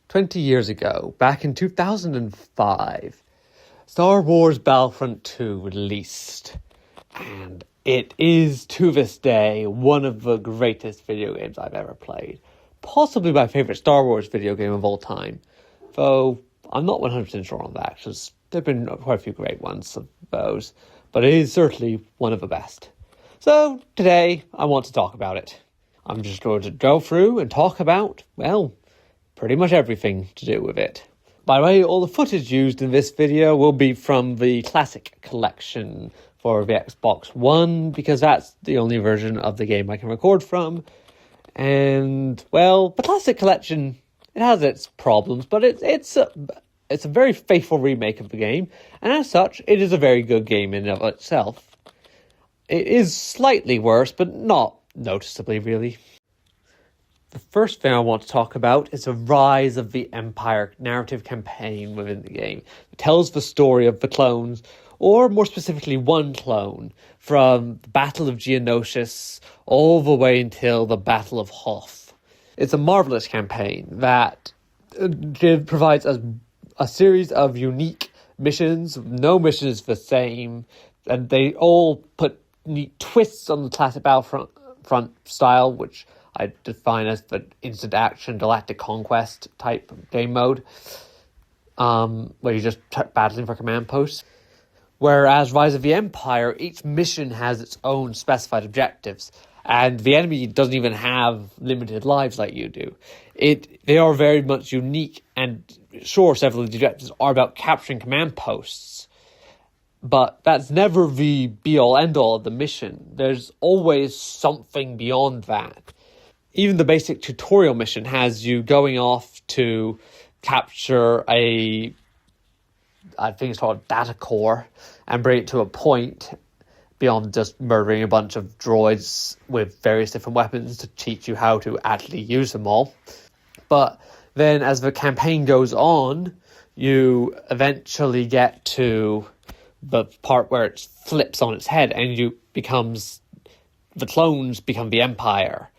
20 years ago, back in 2005, Star Wars Battlefront 2 released, and it is, to this day, one of the greatest video games I've ever played. Possibly my favourite Star Wars video game of all time, though I'm not 100% sure on that, because there have been quite a few great ones of those, but it is certainly one of the best. So, today, I want to talk about it. I'm just going to go through and talk about, well, pretty much everything to do with it. By the way, all the footage used in this video will be from the Classic Collection for the Xbox One, because that's the only version of the game I can record from. And, well, the Classic Collection, it has its problems, but it's a very faithful remake of the game, and as such, it is a very good game in and of itself. It is slightly worse, but not noticeably, really. The first thing I want to talk about is the rise of the Empire narrative campaign within the game. It tells the story of the clones, or more specifically one clone, from the Battle of Geonosis all the way until the Battle of Hoth. It's a marvellous campaign that provides a series of unique missions. No mission is the same, and they all put neat twists on the classic Battlefront style, which I define as the instant action Galactic Conquest type game mode, where you're just battling for command posts. Whereas Rise of the Empire, each mission has its own specified objectives, and the enemy doesn't even have limited lives like you do. They are very much unique, and sure, several of the objectives are about capturing command posts, but that's never the be-all, end-all of the mission. There's always something beyond that. Even the basic tutorial mission has you going off to capture I think it's called a data core, and bring it to a point beyond just murdering a bunch of droids with various different weapons to teach you how to actually use them all. But then as the campaign goes on, you eventually get to the part where it flips on its head and the clones become the Empire.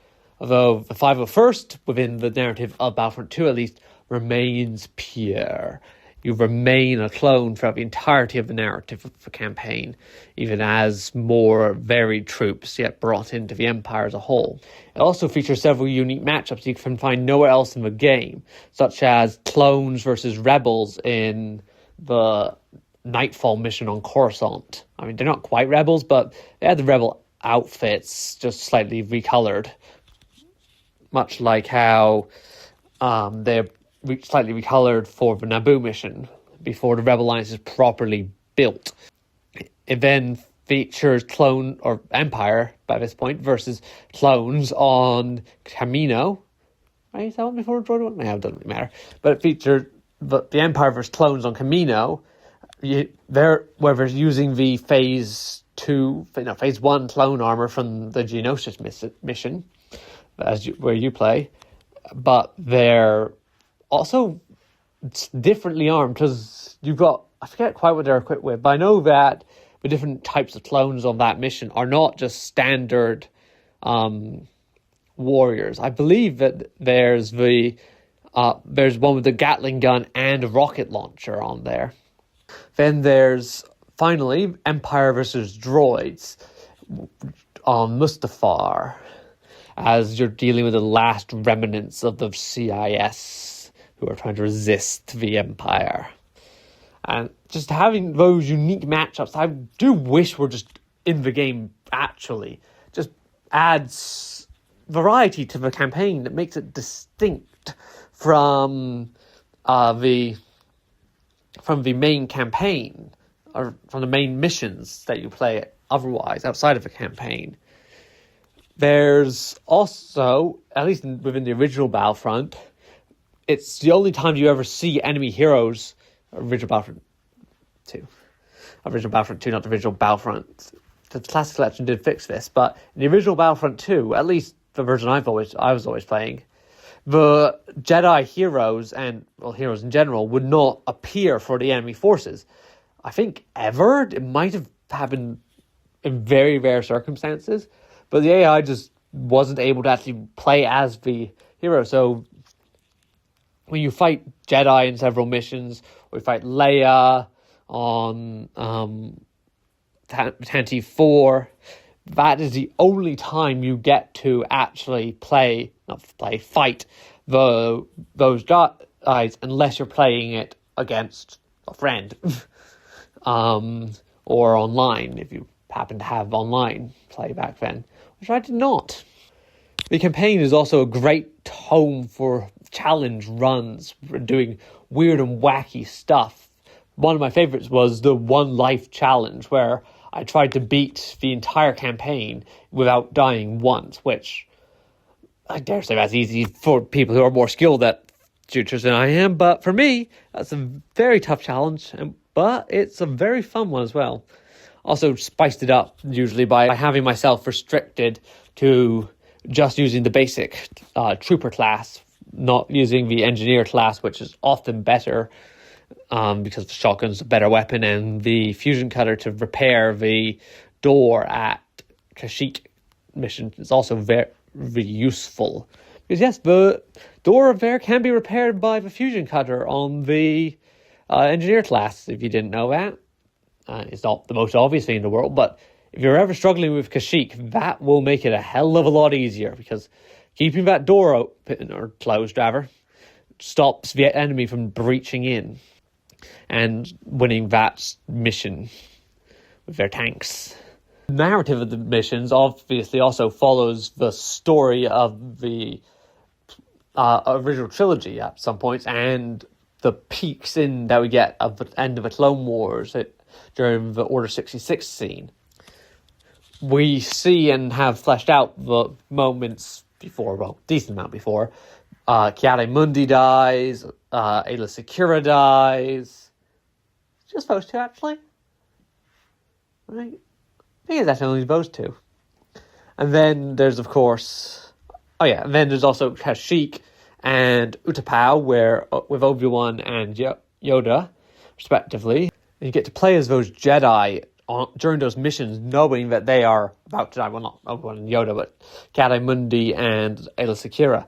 Although the 501st, within the narrative of Battlefront 2 at least, remains pure. You remain a clone throughout the entirety of the narrative of the campaign, even as more varied troops get brought into the Empire as a whole. It also features several unique matchups you can find nowhere else in the game, such as clones versus rebels in the Nightfall mission on Coruscant. I mean, they're not quite rebels, but they had the rebel outfits just slightly recolored. Much like how they're slightly recolored for the Naboo mission before the Rebel Alliance is properly built. It then features clone or Empire by this point versus clones on Kamino. Right? Is that one before Droid one? No, it doesn't really matter. But it featured the Empire versus clones on Kamino. Where they're using the Phase 1 clone armor from the Geonosis mission, where you play, but they're also differently armed, because you've got, I forget quite what they're equipped with, but I know that the different types of clones on that mission are not just standard warriors. I believe that there's one with the Gatling gun and a rocket launcher on there. Then there's, finally, Empire versus droids on Mustafar, as you're dealing with the last remnants of the CIS who are trying to resist the Empire. And just having those unique matchups, I do wish were just in the game, actually. Just adds variety to the campaign that makes it distinct from the main campaign, or from the main missions that you play otherwise outside of the campaign. There's also, at least within the original Battlefront, it's the only time you ever see enemy heroes. Original Battlefront 2, not the original Battlefront. The Classic Collection did fix this, but in the original Battlefront 2, at least the version I was always playing, the Jedi heroes and heroes in general would not appear for the enemy forces. I think ever. It might have happened in very rare circumstances, but the AI just wasn't able to actually play as the hero. So when you fight Jedi in several missions, or you fight Leia on Tantive 4, that is the only time you get to actually fight those guys, unless you're playing it against a friend. Or online, if you happen to have online play back then, which I did not. The campaign is also a great home for challenge runs, doing weird and wacky stuff. One of my favorites was the One Life Challenge, where I tried to beat the entire campaign without dying once, which I dare say that's easy for people who are more skilled at shooters than I am, but for me, that's a very tough challenge, but it's a very fun one as well. Also spiced it up usually by having myself restricted to just using the basic trooper class, not using the engineer class, which is often better because the shotgun's a better weapon, and the fusion cutter to repair the door at Kashyyyk mission is also very, very useful. Because yes, the door there can be repaired by the fusion cutter on the engineer class, if you didn't know that. It's not the most obvious thing in the world, but if you're ever struggling with Kashyyyk, that will make it a hell of a lot easier, because keeping that door open, or closed rather, stops the enemy from breaching in and winning that mission with their tanks. The narrative of the missions obviously also follows the story of the original trilogy at some points, and the peaks in that we get at the end of the Clone Wars during the Order 66 scene. We see and have fleshed out the moments before, well, decent amount before. Ki-Adi-Mundi dies, Aayla Secura dies. Just those two, actually. Right? I think it's actually only those two. And then there's, of course... Oh yeah, and then there's also Kashyyyk and Utapau, where with Obi-Wan and Yoda, respectively. And you get to play as those Jedi during those missions, knowing that they are about to die. Well, not Obi-Wan and Yoda, but Ki-Adi-Mundi and Aayla Secura.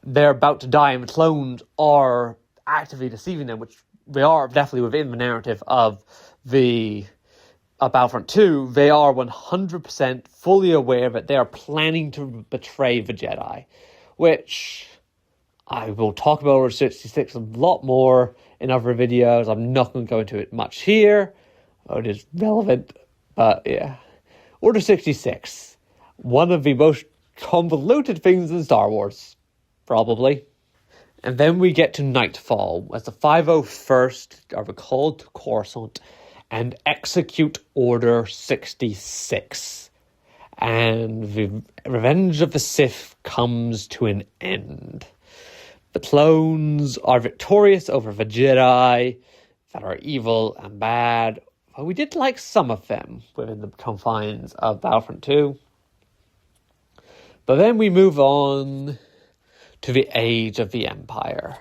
They're about to die, and the clones are actively deceiving them, which they are definitely within the narrative of the Battlefront 2. They are 100% fully aware that they are planning to betray the Jedi, which I will talk about Order 66 a lot more in other videos. I'm not going to go into it much here. It is relevant, but yeah. Order 66, one of the most convoluted things in Star Wars, probably. And then we get to Nightfall, as the 501st are recalled to Coruscant and execute Order 66. And the Revenge of the Sith comes to an end. The clones are victorious over the Jedi that are evil and bad. Well, we did like some of them within the confines of Battlefront 2. But then we move on to the Age of the Empire.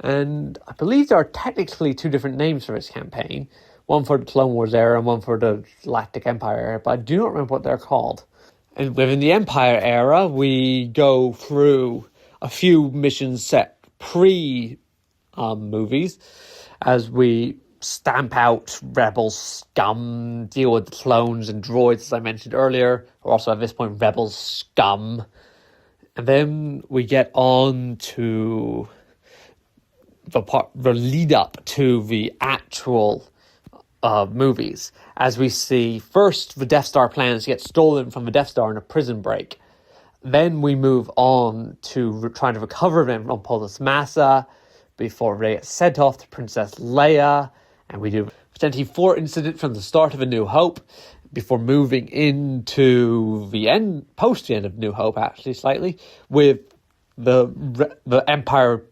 And I believe there are technically two different names for this campaign. One for the Clone Wars era and one for the Galactic Empire era, but I do not remember what they're called. And within the Empire era, we go through a few missions set pre-movies as we stamp out rebel scum, deal with the clones and droids, as I mentioned earlier, or also at this point, rebel scum. And then we get on to the lead up to the actual movies, as we see first the Death Star plans get stolen from the Death Star in a prison break. Then we move on to trying to recover them from Polis Massa before they get sent off to Princess Leia. And we do the Tantive 4 incident from the start of A New Hope before moving into the end, post the end of New Hope, actually, slightly, with the Empire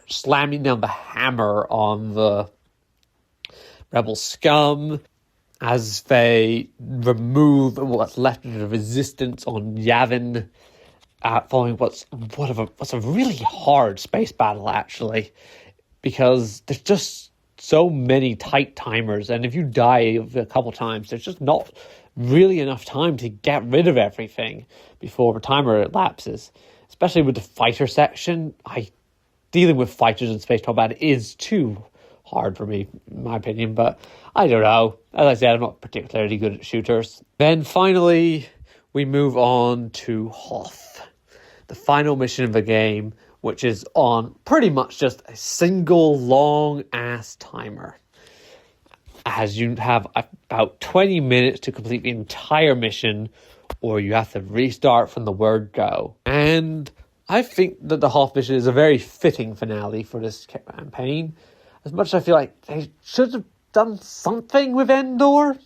slamming down the hammer on the rebel scum as they remove what's left of the resistance on Yavin, following what's a really hard space battle, actually, because there's just so many tight timers, and if you die a couple times, there's just not really enough time to get rid of everything before the timer elapses. Especially with the fighter section, I dealing with fighters in space combat is too hard for me, in my opinion, but I don't know. As I said, I'm not particularly good at shooters. Then finally, we move on to Hoth, the final mission of the game, which is on pretty much just a single long-ass timer. As you have about 20 minutes to complete the entire mission, or you have to restart from the word go. And I think that the Hoth mission is a very fitting finale for this campaign, as much as I feel like they should have done something with Endor.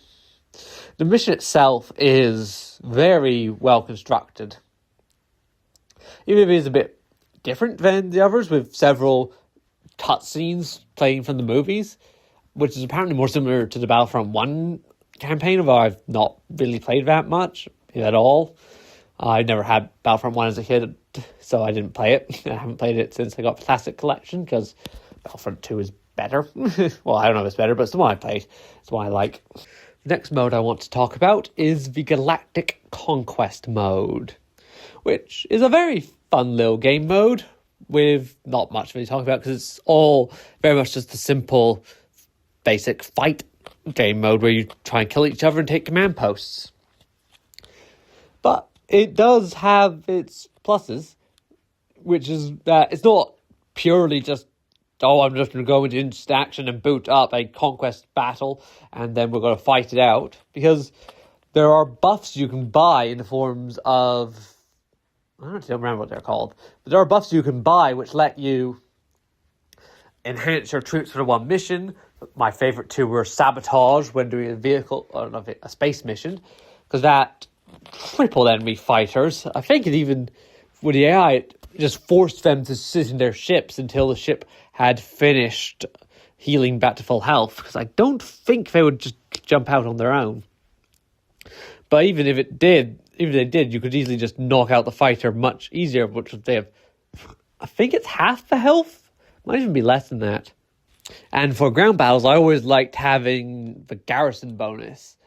The mission itself is very well constructed, even if it is a bit different than the others, with several cutscenes playing from the movies, which is apparently more similar to the Battlefront 1 campaign, although I've not really played that much, at all. I never had Battlefront 1 as a kid, so I didn't play it. I haven't played it since I got the Classic Collection, because Battlefront 2 is better. Well, I don't know if it's better, but it's the one I played. It's the one I like. The next mode I want to talk about is the Galactic Conquest mode, which is a very fun little game mode with not much really to talk about, because it's all very much just a simple, basic fight game mode where you try and kill each other and take command posts. But it does have its pluses, which is that it's not purely just, oh, I'm just going to go into instant action and boot up a conquest battle and then we're going to fight it out. Because there are buffs you can buy in the forms of, I don't remember what they're called, but there are buffs you can buy which let you enhance your troops for the one mission. My favourite two were Sabotage when doing a space mission, because that crippled enemy fighters. I think it even, with the AI, it just forced them to sit in their ships until the ship had finished healing back to full health, because I don't think they would just jump out on their own. But even if they did, you could easily just knock out the fighter much easier, which they have, I think it's half the health, might even be less than that. And for ground battles, I always liked having the garrison bonus,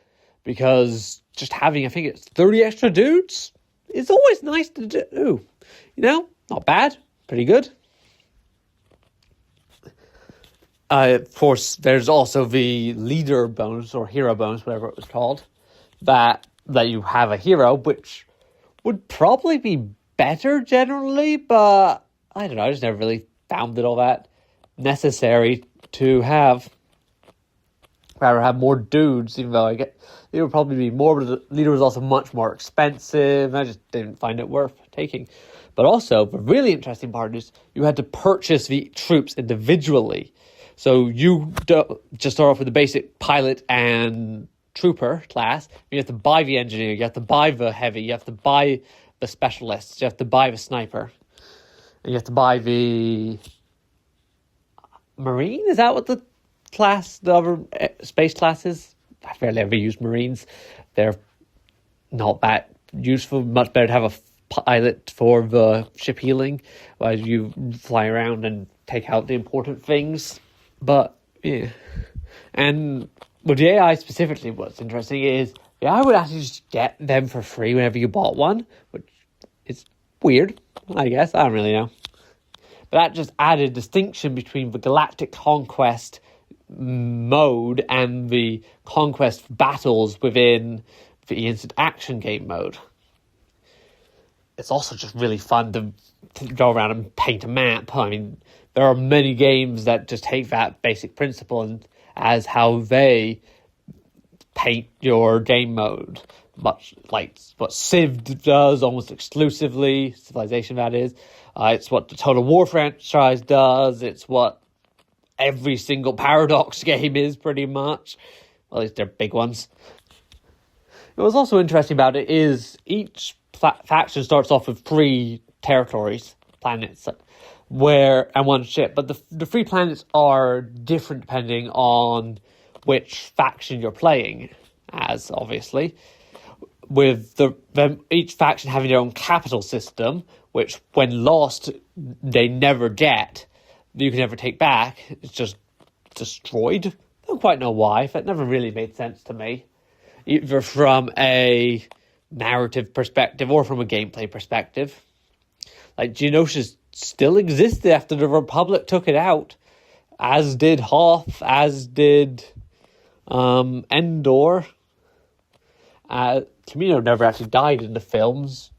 because just having, I think it's 30 extra dudes, is always nice to do. You know, not bad, pretty good. Of course, there's also the leader bonus, or hero bonus, whatever it was called, that you have a hero, which would probably be better generally, but I don't know, I just never really found it all that necessary to have. Rather have more dudes, even though it would probably be more, but the leader was also much more expensive. I just didn't find it worth taking. But also, the really interesting part is you had to purchase the troops individually. So you just start off with the basic pilot and trooper class. You have to buy the engineer, you have to buy the heavy, you have to buy the specialists, you have to buy the sniper, and you have to buy the Marine? Is that what the other space classes? I fairly ever use Marines. They're not that useful. Much better to have a pilot for the ship healing while you fly around and take out the important things. But yeah, and with the AI specifically, what's interesting is the AI would actually just get them for free whenever you bought one, which is weird, I guess. I don't really know. But that just added distinction between the Galactic Conquest mode and the conquest battles within the instant action game mode. It's also just really fun to go around and paint a map. I mean, there are many games that just take that basic principle and as how they paint your game mode, much like what Civ does almost exclusively, Civilization that is. It's what the Total War franchise does. It's what every single Paradox game is, pretty much. Well, at least they're big ones. What's also interesting about it is each faction starts off with 3 territories, planets, and one ship. But the 3 planets are different depending on which faction you're playing as, obviously. With each faction having their own capital system, which when lost, they never get. You can never take back. It's just destroyed. I don't quite know why. That never really made sense to me, either from a narrative perspective or from a gameplay perspective. Like Geonosis still existed after the Republic took it out, as did Hoth, as did Endor. Camino never actually died in the films.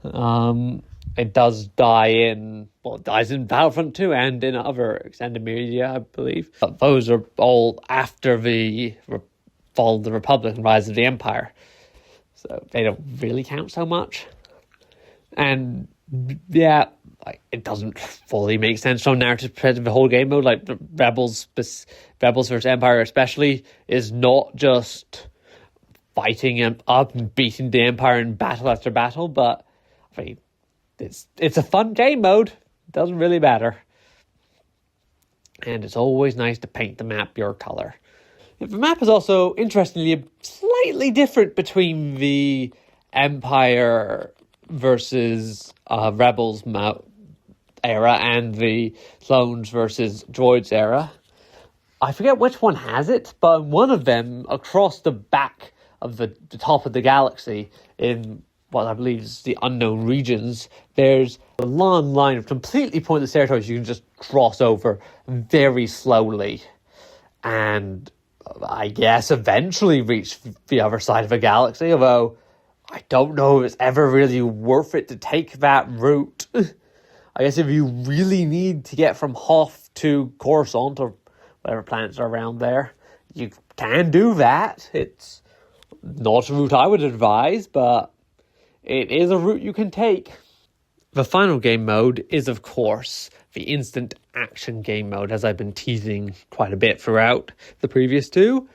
It does die it dies in Battlefront 2 and in other extended media, I believe. But those are all after the fall of the Republic and rise of the Empire. So they don't really count so much. And yeah, it doesn't fully make sense from a narrative perspective. The whole game mode, like the Rebels versus Empire especially, is not just fighting up and beating the Empire in battle after battle, but I mean, it's a fun game mode. It doesn't really matter. And it's always nice to paint the map your color. The map is also, interestingly, slightly different between the Empire versus Rebels era and the Clones versus Droids era. I forget which one has it, but one of them, across the back of the top of the galaxy, in what I believe is the unknown regions, there's a long line of completely pointless territories you can just cross over very slowly. And I guess eventually reach the other side of a galaxy, although I don't know if it's ever really worth it to take that route. I guess if you really need to get from Hoth to Coruscant, or whatever planets are around there, you can do that. It's not a route I would advise, but it is a route you can take. The final game mode is, of course, the instant action game mode, as I've been teasing quite a bit throughout the previous two.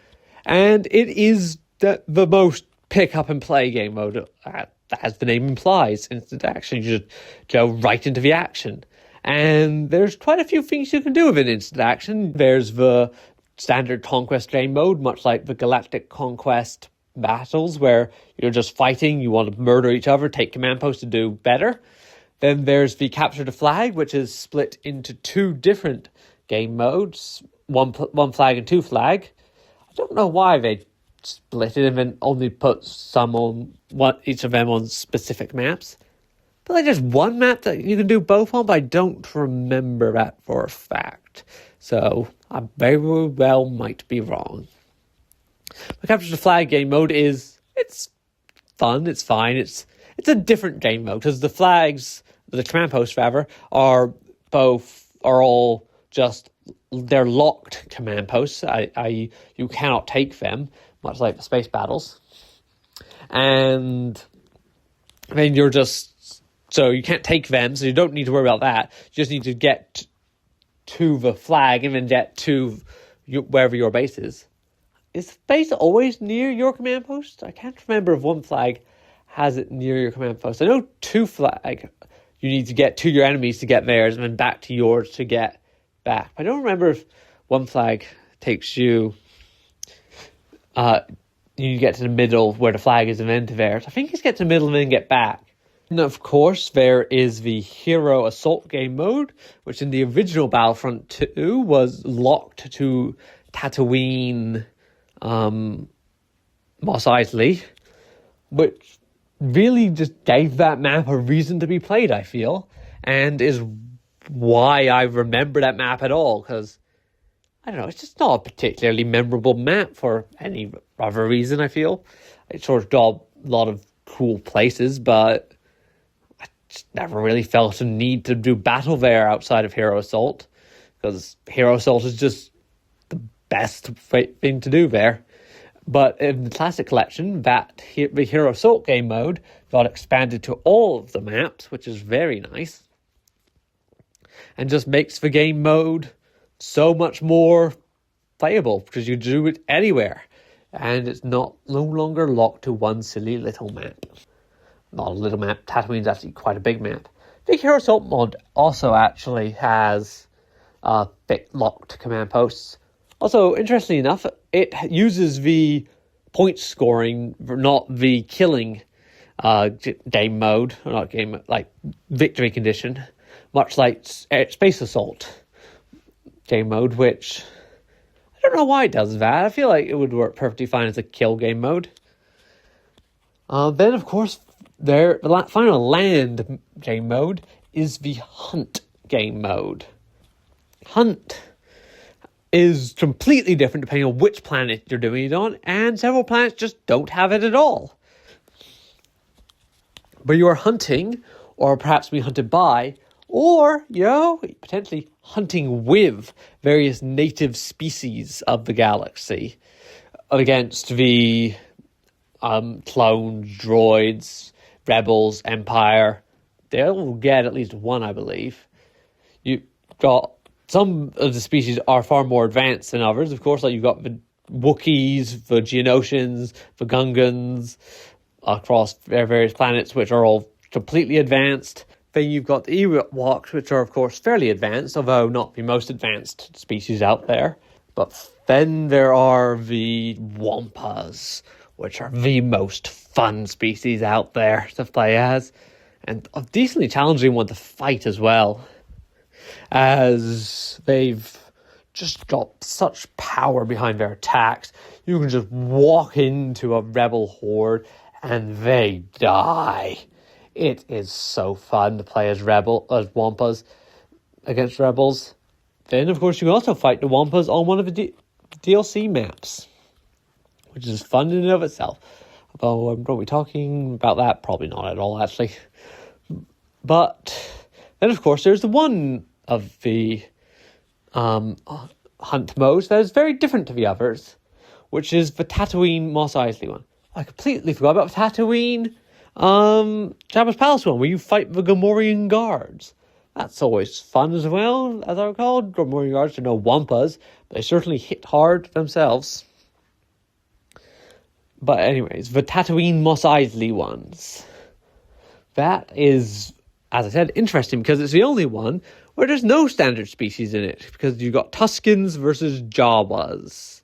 And it is the most pick up and play game mode, as the name implies. Instant action, you just go right into the action. And there's quite a few things you can do with an instant action. There's the standard conquest game mode, much like the Galactic Conquest battles, where you're just fighting, you want to murder each other, take command posts to do better. Then there's the capture the flag, which is split into two different game modes, one flag and two flag. I don't know why they split it and then only put each of them on specific maps. But like there's one map that you can do both on, but I don't remember that for a fact. So I very well might be wrong. The capture the flag game mode it's fun, it's fine, it's a different game mode because the flags, the command posts rather, are all just, they're locked command posts. You cannot take them, much like the space battles. And I mean, so you can't take them, so you don't need to worry about that. You just need to get to the flag and then get to wherever your base is. Is the base always near your command post? I can't remember if one flag has it near your command post. I know two flag, you need to get to your enemies to get theirs and then back to yours to get back. I don't remember if one flag takes you, you get to the middle where the flag is and then to theirs. I think it's get to the middle and then get back. And of course, there is the Hero Assault game mode, which in the original Battlefront 2 was locked to Tatooine, Mos Eisley, which really just gave that map a reason to be played, I feel, and is why I remember that map at all, because, I don't know, it's just not a particularly memorable map for any other reason, I feel. It sort of got a lot of cool places, but I just never really felt a need to do battle there outside of Hero Assault, because Hero Assault is just the best thing to do there. But in the Classic Collection, the Hero Assault game mode got expanded to all of the maps, which is very nice. And just makes the game mode so much more playable, because you do it anywhere. And it's no longer locked to one silly little map. Not a little map, Tatooine's actually quite a big map. The Hero Assault mod also actually has locked command posts. Also, interestingly enough, it uses the point scoring, not the killing game mode, or not game, like victory condition, much like Space Assault game mode, which I don't know why it does that. I feel like it would work perfectly fine as a kill game mode. Then, of course, the final land game mode is the Hunt game mode. Hunt is completely different depending on which planet you're doing it on, and several planets just don't have it at all. But you are hunting, or perhaps being hunted by, or, potentially hunting with various native species of the galaxy against the clones, droids, rebels, Empire. They'll get at least one, I believe. You've got some of the species are far more advanced than others. Of course, like you've got the Wookiees, the Geonosians, the Gungans across their various planets, which are all completely advanced. Then you've got the Ewoks, which are, of course, fairly advanced, although not the most advanced species out there. But then there are the Wampas, which are the most fun species out there to play as, and a decently challenging one to fight as well, as they've just got such power behind their attacks. You can just walk into a rebel horde and they die. It is so fun to play as Wampas against rebels. Then, of course, you can also fight the Wampas on one of the DLC maps, which is fun in and of itself. Although I'm probably talking about that, probably not at all, actually. But then, of course, there's the one of the hunt modes that is very different to the others, which is the Tatooine Mos Eisley one. I completely forgot about Tatooine Jabba's Palace one, where you fight the Gamorrean guards. That's always fun as well, as I recall. Gamorrean guards are no Wampas, but they certainly hit hard themselves. But anyways, the Tatooine Mos Eisley ones. That is, as I said, interesting because it's the only one where there's no standard species in it, because you've got Tuskens versus Jawas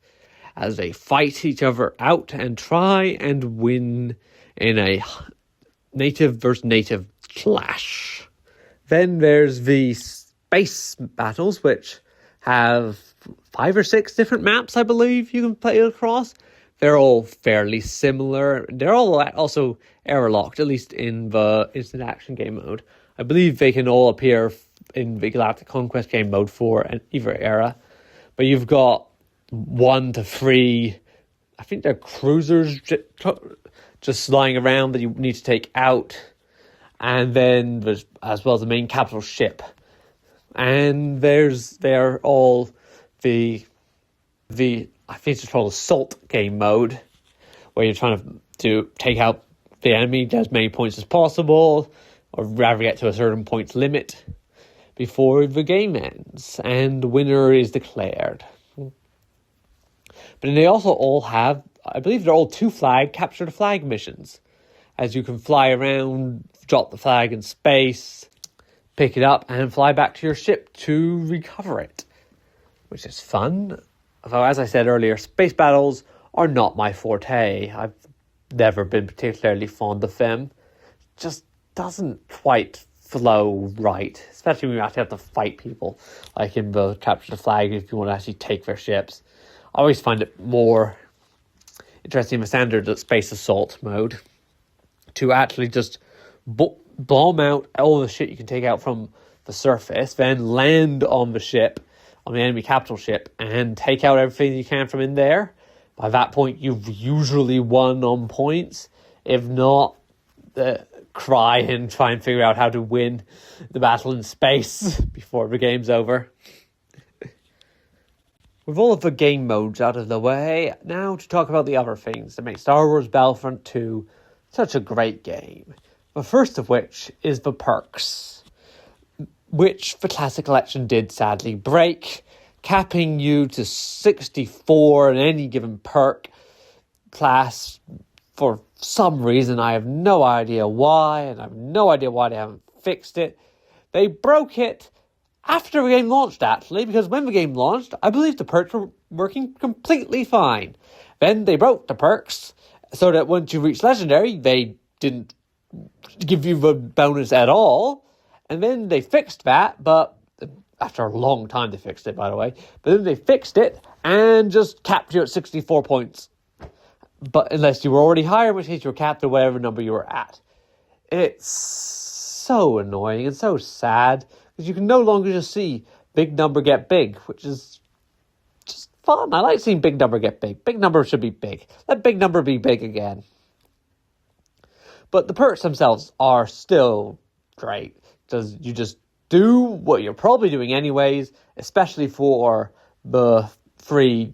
as they fight each other out and try and win in a native versus native clash. Then there's the space battles, which have 5 or 6 different maps, I believe, you can play across. They're all fairly similar. They're all also error-locked, at least in the instant action game mode. I believe they can all appear in the Galactic Conquest game mode for either era. But you've got 1 to 3, I think they're cruisers just lying around that you need to take out. And then there's, as well as the main capital ship. And they're all the I think it's called assault game mode, where you're trying to take out the enemy, get as many points as possible, or rather get to a certain points limit before the game ends, and the winner is declared. But then they also all have, I believe they're all 2 capture the flag missions, as you can fly around, drop the flag in space, pick it up, and fly back to your ship to recover it, which is fun. Although, as I said earlier, space battles are not my forte. I've never been particularly fond of them. Just doesn't quite flow right, especially when you actually have to fight people, like in the capture the flag if you want to actually take their ships. I always find it more interesting in the standard space assault mode to actually just bomb out all the shit you can take out from the surface, then land on the ship, on the enemy capital ship, and take out everything you can from in there. By that point, you've usually won on points. If not, cry and try and figure out how to win the battle in space before the game's over. With all of the game modes out of the way, now to talk about the other things that make Star Wars Battlefront 2 such a great game. The first of which is the perks, which the Classic Collection did sadly break, capping you to 64 in any given perk class for some reason. I have no idea why, and I have no idea why they haven't fixed it. They broke it after the game launched, actually, because when the game launched, I believe the perks were working completely fine. Then they broke the perks so that once you reach Legendary, they didn't give you the bonus at all. And then they fixed that, but after a long time they fixed it, by the way. But then they fixed it and just capped you at 64 points. But unless you were already higher, in which case you were capped at whatever number you were at. It's so annoying and so sad, because you can no longer just see big number get big, which is just fun. I like seeing big number get big. Big number should be big. Let big number be big again. But the perks themselves are still great, because you just do what you're probably doing anyways, especially for the 3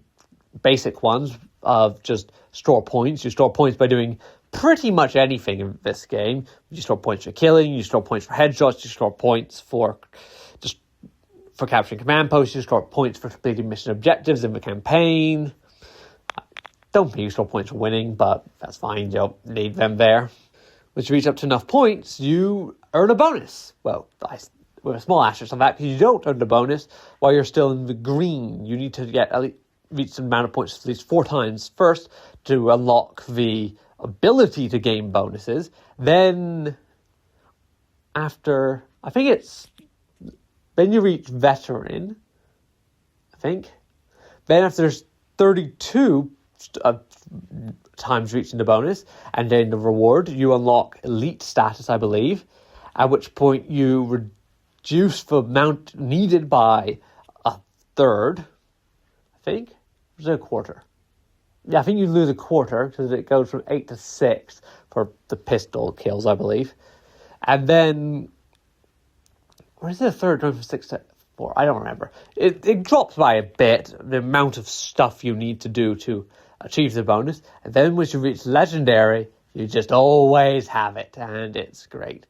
basic ones of just store points. You store points by doing pretty much anything in this game. You store points for killing, you store points for headshots, you store points for capturing command posts, you store points for completing mission objectives in the campaign. Don't think you store points for winning, but that's fine, you don't need them there. Once you reach up to enough points, you earn a bonus. Well, with a small asterisk on that, because you don't earn the bonus while you're still in the green. You need to get reach an amount of points at least 4 times first to unlock the ability to gain bonuses. Then, after, I think it's, then you reach veteran, I think. Then after there's 32 times reaching the bonus, and then the reward, you unlock elite status, I believe, at which point you reduce the amount needed by a third, I think. Or is it a quarter? Yeah, I think you lose a quarter, because it goes from 8 to 6 for the pistol kills, I believe. And then, or is it a third going from 6 to 4? I don't remember. It drops by a bit, the amount of stuff you need to do to achieve the bonus. And then once you reach legendary, you just always have it, and it's great.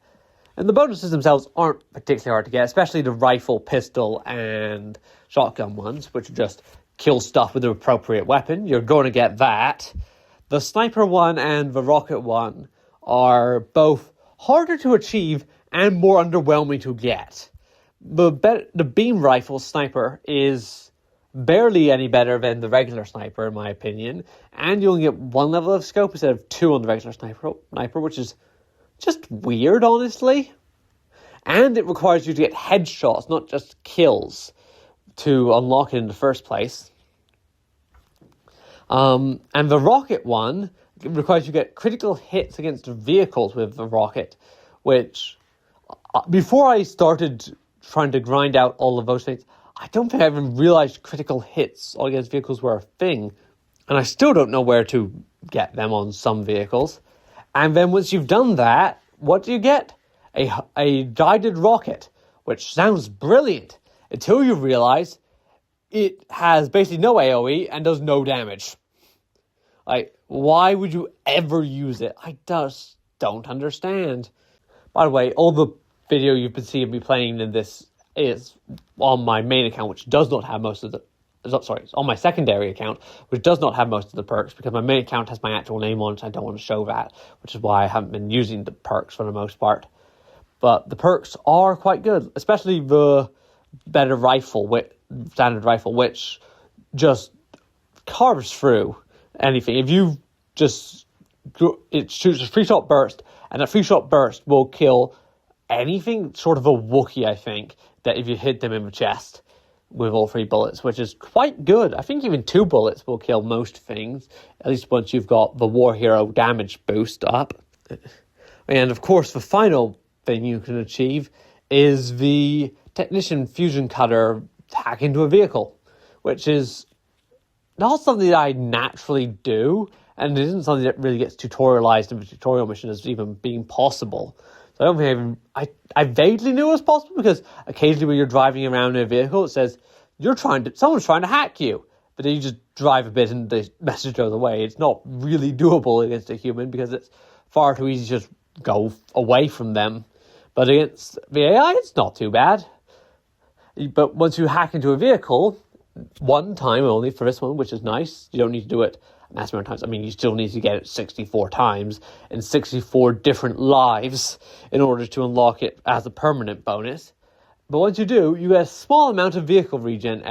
And the bonuses themselves aren't particularly hard to get, especially the rifle, pistol, and shotgun ones, which are just kill stuff with the appropriate weapon. You're going to get that. The sniper one and the rocket one are both harder to achieve and more underwhelming to get. The beam rifle sniper is barely any better than the regular sniper, in my opinion, and you only get 1 level of scope instead of 2 on the regular sniper, which is just weird, honestly. And it requires you to get headshots, not just kills, to unlock it in the first place. And the rocket one requires you to get critical hits against vehicles with the rocket, which, before I started trying to grind out all of those things, I don't think I even realized critical hits against vehicles were a thing. And I still don't know where to get them on some vehicles. And then once you've done that, what do you get? A guided rocket, which sounds brilliant, until you realize it has basically no AoE and does no damage. Like, why would you ever use it? I just don't understand. By the way, all the video you've been seeing me playing in this is on my main account, which does not have most of the... Sorry, it's on my secondary account, which does not have most of the perks, because my main account has my actual name on it, and I don't want to show that, which is why I haven't been using the perks for the most part. But the perks are quite good, especially the better rifle, standard rifle, which just carves through anything. If you just... It shoots a 3-shot burst, and that 3-shot burst will kill anything, sort of a Wookiee, I think, that if you hit them in the chest with all 3 bullets, which is quite good. I think even 2 bullets will kill most things, at least once you've got the War Hero damage boost up. And of course, the final thing you can achieve is the Technician Fusion Cutter hack into a vehicle, which is not something that I naturally do, and it isn't something that really gets tutorialized in the tutorial mission as even being possible. So I don't think I vaguely knew it was possible, because occasionally when you're driving around in a vehicle, it says, someone's trying to hack you. But then you just drive a bit and the message goes away. It's not really doable against a human, because it's far too easy to just go away from them. But against the AI, it's not too bad. But once you hack into a vehicle, one time only for this one, which is nice, you don't need to do it a massive amount of times. I mean, you still need to get it 64 times in 64 different lives in order to unlock it as a permanent bonus. But once you do, you get a small amount of vehicle regen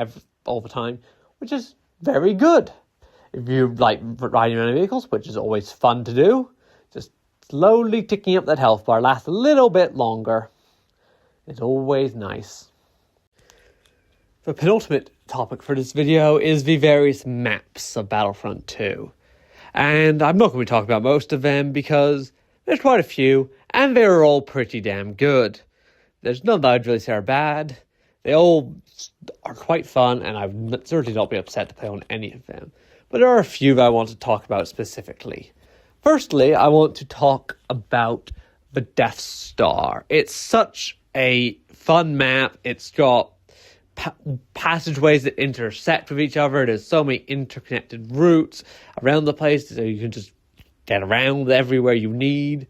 all the time, which is very good. If you like riding around in vehicles, which is always fun to do, just slowly ticking up that health bar lasts a little bit longer. It's always nice. The penultimate topic for this video is the various maps of Battlefront 2. And I'm not going to be talking about most of them, because there's quite a few, and they're all pretty damn good. There's none that I'd really say are bad. They all are quite fun, and I've certainly not been upset to play on any of them. But there are a few that I want to talk about specifically. Firstly, I want to talk about the Death Star. It's such a fun map. It's got passageways that intersect with each other. There's so many interconnected routes around the place, so you can just get around everywhere you need.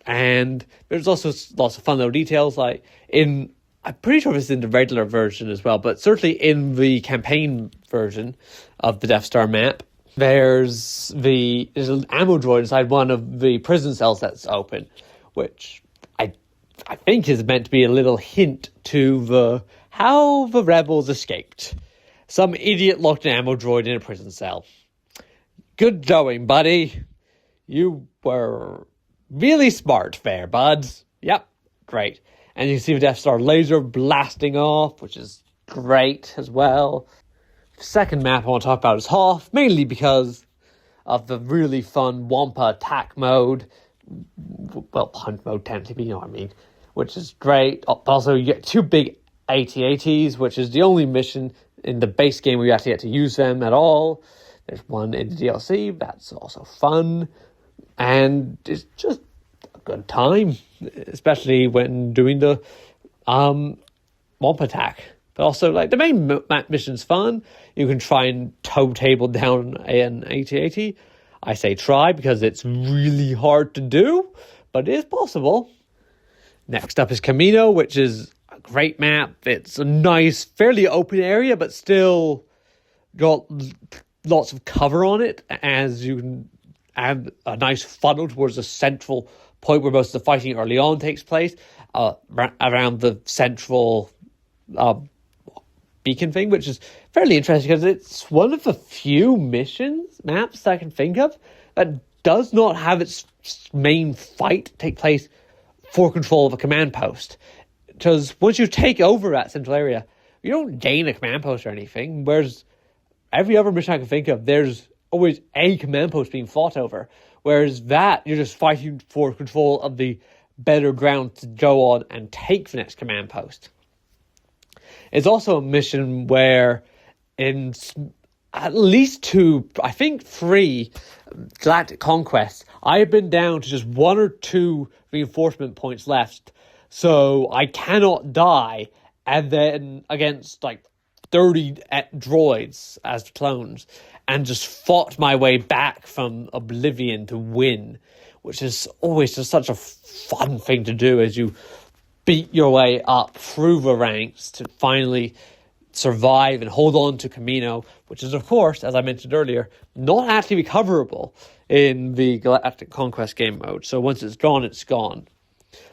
And there's also lots of fun little details, like I'm pretty sure this is in the regular version as well, but certainly in the campaign version of the Death Star map, there's an ammo droid inside one of the prison cells that's open, which I think is meant to be a little hint to how the rebels escaped. Some idiot locked an ammo droid in a prison cell. Good going, buddy. You were really smart there, buds. Yep, great. And you can see the Death Star laser blasting off, which is great as well. The second map I want to talk about is Hoth, mainly because of the really fun Wampa attack mode. Well, hunt mode technically, you know what I mean. Which is great. But also you get two big AT-ATs, which is the only mission in the base game where you actually get to use them at all. There's one in the DLC, that's also fun. And it's just a good time, especially when doing the Wampa attack. But also, like, the main mission's fun. You can try and toe table down an AT-AT. I say try because it's really hard to do, but it is possible. Next up is Camino, which is a great map. It's a nice, fairly open area, but still got lots of cover on it, as you can have a nice funnel towards the central point where most of the fighting early on takes place, around the central beacon thing, which is fairly interesting because it's one of the few maps I can think of that does not have its main fight take place for control of a command post. Because once you take over that central area, you don't gain a command post or anything, whereas every other mission I can think of, there's always a command post being fought over. Whereas that, you're just fighting for control of the better ground to go on and take the next command post. It's also a mission where in at least 2, I think 3 Galactic Conquests, I've been down to just 1 or 2 reinforcement points left. So I cannot die, and then against like 30 droids as clones, and just fought my way back from oblivion to win, which is always just such a fun thing to do as you beat your way up through the ranks to finally survive and hold on to Camino, which is, of course, as I mentioned earlier, not actually recoverable in the Galactic Conquest game mode. So once it's gone, it's gone.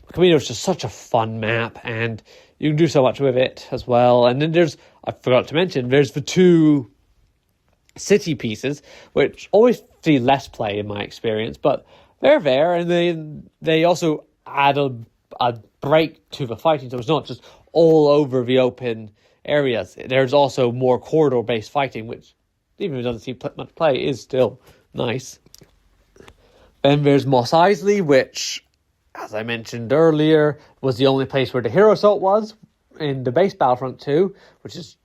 But Camino is just such a fun map, and you can do so much with it as well. And then I forgot to mention, there's the 2 city pieces, which always see less play in my experience, but they're there, and they also add a break to the fighting, so it's not just all over the open areas. There's also more corridor-based fighting, which, even if it doesn't see much play, is still nice. Then there's Mos Eisley, which, as I mentioned earlier, was the only place where the Hero Assault was in the base Battlefront 2, which is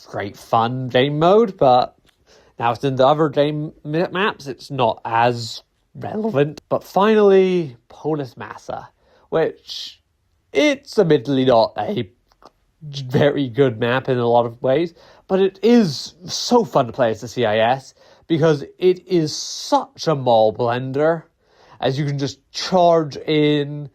great fun game mode, but now it's in the other game maps, it's not as relevant. But finally, Polis Massa, which it's admittedly not a very good map in a lot of ways, but it is so fun to play as the CIS because it is such a mall blender, as you can just charge in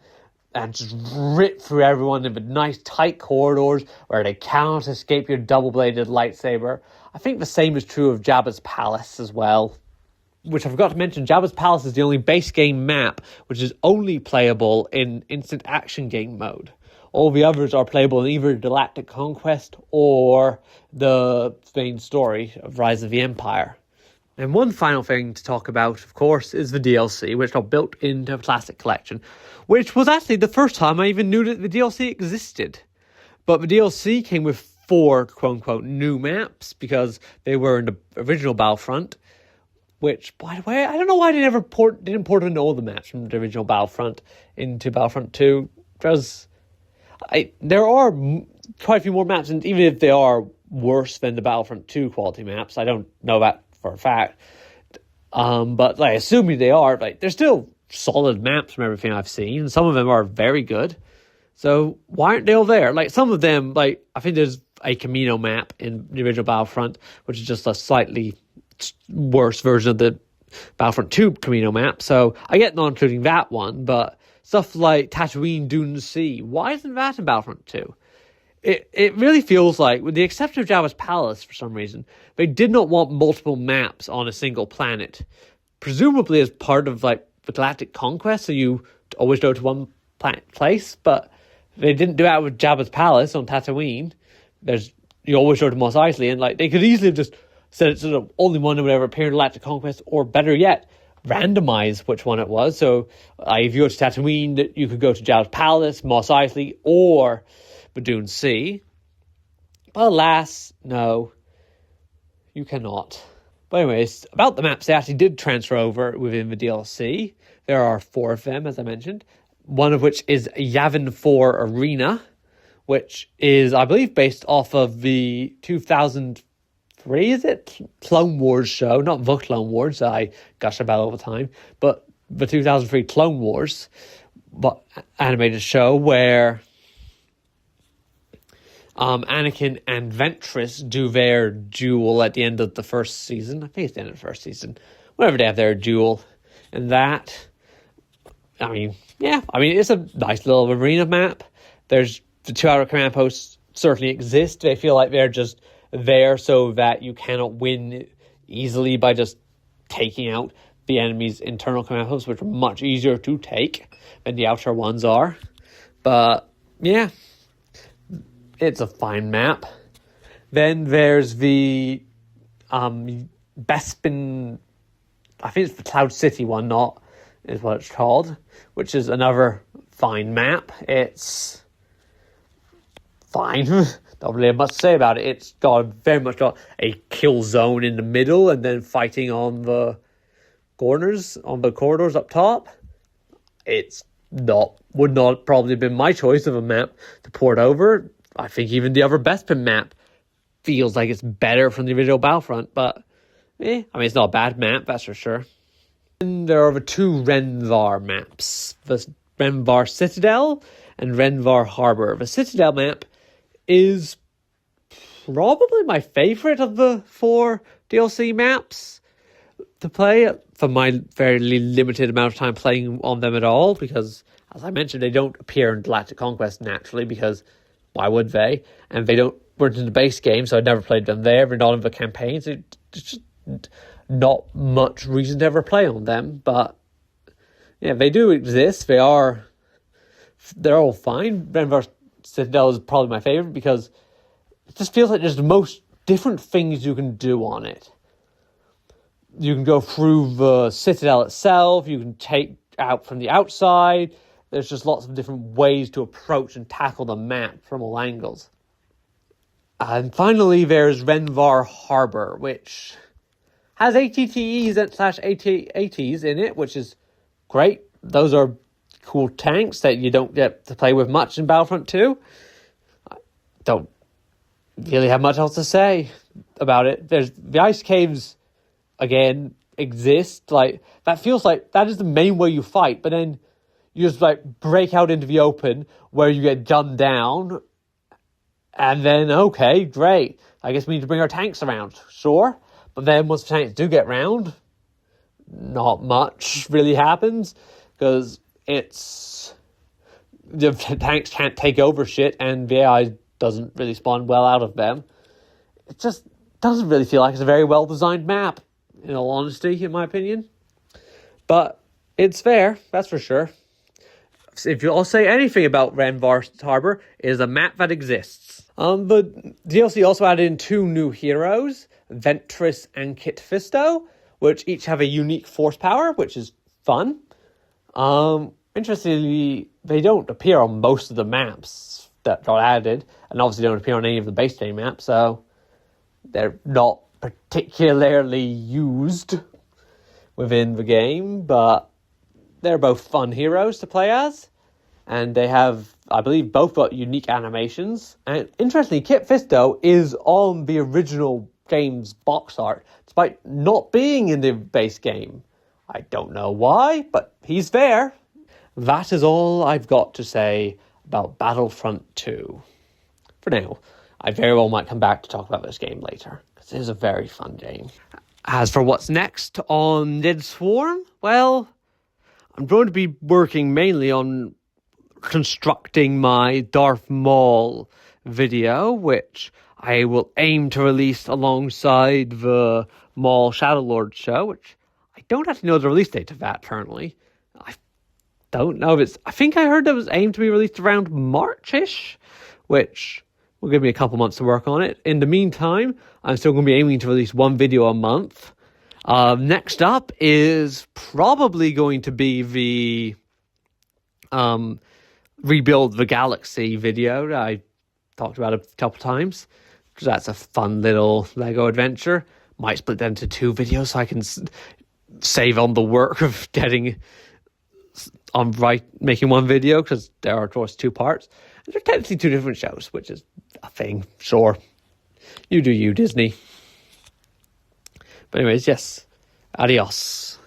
and just rip through everyone in the nice tight corridors where they cannot escape your double-bladed lightsaber. I think the same is true of Jabba's Palace as well. Which I forgot to mention, Jabba's Palace is the only base game map which is only playable in instant action game mode. All the others are playable in either Galactic Conquest or the main story of Rise of the Empire. And one final thing to talk about, of course, is the DLC, which got built into the Classic Collection, which was actually the first time I even knew that the DLC existed. But the DLC came with 4, quote-unquote, new maps, because they were in the original Battlefront, which, by the way, I don't know why they never didn't port in all the maps from the original Battlefront into Battlefront 2. There are quite a few more maps, and even if they are worse than the Battlefront 2 quality maps, I don't know that for a fact. But like, assuming they are, like, they're still solid maps from everything I've seen. Some of them are very good. So why aren't they all there? Like, some of them, like, I think there's a Camino map in the original Battlefront, which is just a slightly worse version of the Battlefront 2 Camino map. So I get not including that one, but stuff like Tatooine Dune Sea, why isn't that in Battlefront 2? It really feels like, with the exception of Jabba's Palace for some reason, they did not want multiple maps on a single planet. Presumably as part of like the Galactic Conquest, so you always go to one place, but they didn't do that with Jabba's Palace on Tatooine. You always go to Mos Eisley, and like, they could easily have just said it's the only one that would ever appear in Galactic Conquest, or better yet, randomize which one it was. So if you go to Tatooine, you could go to Jabba's Palace, Mos Eisley, or Dune Sea. But alas, no, you cannot. But anyways, about the maps, they actually did transfer over within the DLC. There are 4 of them, as I mentioned. One of which is Yavin 4 Arena, which is, I believe, based off of the 2003, is it? Clone Wars show. Not the Clone Wars, I gush about all the time, but the 2003 Clone Wars animated show where Anakin and Ventress do their duel at the end of the first season. I think it's the end of the first season. Whenever they have their duel. And that, it's a nice little arena map. There's the 2 outer command posts certainly exist. They feel like they're just there so that you cannot win easily by just taking out the enemy's internal command posts, which are much easier to take than the outer ones are. But, yeah, it's a fine map. Then there's the Bespin, I think it's the Cloud City one, is what it's called, which is another fine map. It's fine. Don't really have much to say about it. It's very much got a kill zone in the middle, and then fighting on the corners, on the corridors up top. Would not probably have been my choice of a map to port over. I think even the other Bespin map feels like it's better from the original Battlefront, but it's not a bad map, that's for sure. And there are the 2 Renvar maps, the Renvar Citadel and Renvar Harbor. The Citadel map is probably my favorite of the 4 DLC maps to play for my fairly limited amount of time playing on them at all, because, as I mentioned, they don't appear in Galactic Conquest naturally, because why would they? And they weren't in the base game, so I never played them there. They're not in the campaigns. It's just not much reason to ever play on them. But yeah, they do exist. They're all fine. Renvar Citadel is probably my favorite because it just feels like there's the most different things you can do on it. You can go through the Citadel itself. You can take out from the outside. There's just lots of different ways to approach and tackle the map from all angles. And finally, there's Renvar Harbor, which has ATTEs / AT-ATs in it, which is great. Those are cool tanks that you don't get to play with much in Battlefront 2. I don't really have much else to say about it. There's the ice caves, again, exist. Like, that feels like that is the main way you fight, but then you just break out into the open where you get gunned down, and then, okay, great. I guess we need to bring our tanks around, sure. But then once the tanks do get round, not much really happens, because the tanks can't take over shit, and the AI doesn't really spawn well out of them. It just doesn't really feel like it's a very well-designed map, in all honesty, in my opinion. But it's fair, that's for sure. If you'll say anything about Renvar Harbor, it is a map that exists. The DLC also added in 2 new heroes, Ventress and Kit Fisto, which each have a unique force power, which is fun. Interestingly, they don't appear on most of the maps that got added, and obviously don't appear on any of the base game maps, so they're not particularly used. within the game, but they're both fun heroes to play as. And they have, I believe, both got unique animations. And interestingly, Kit Fisto is on the original game's box art, despite not being in the base game. I don't know why, but he's there. That is all I've got to say about Battlefront 2. For now, I very well might come back to talk about this game later, because it is a very fun game. As for what's next on Nid Swarm, well, I'm going to be working mainly on constructing my Darth Maul video, which I will aim to release alongside the Maul Shadowlord show, which I don't actually know the release date of that currently. I don't know if it's... I think I heard that it was aimed to be released around March-ish, which will give me a couple months to work on it. In the meantime, I'm still going to be aiming to release one video a month. Next up is probably going to be the Rebuild the Galaxy video that I talked about a couple times, because that's a fun little Lego adventure. Might split that into 2 videos so I can save on the work of making one video, because there are, of course, 2 parts. And they're technically 2 different shows, which is a thing. Sure, you do you, Disney. But anyways, yes, adios.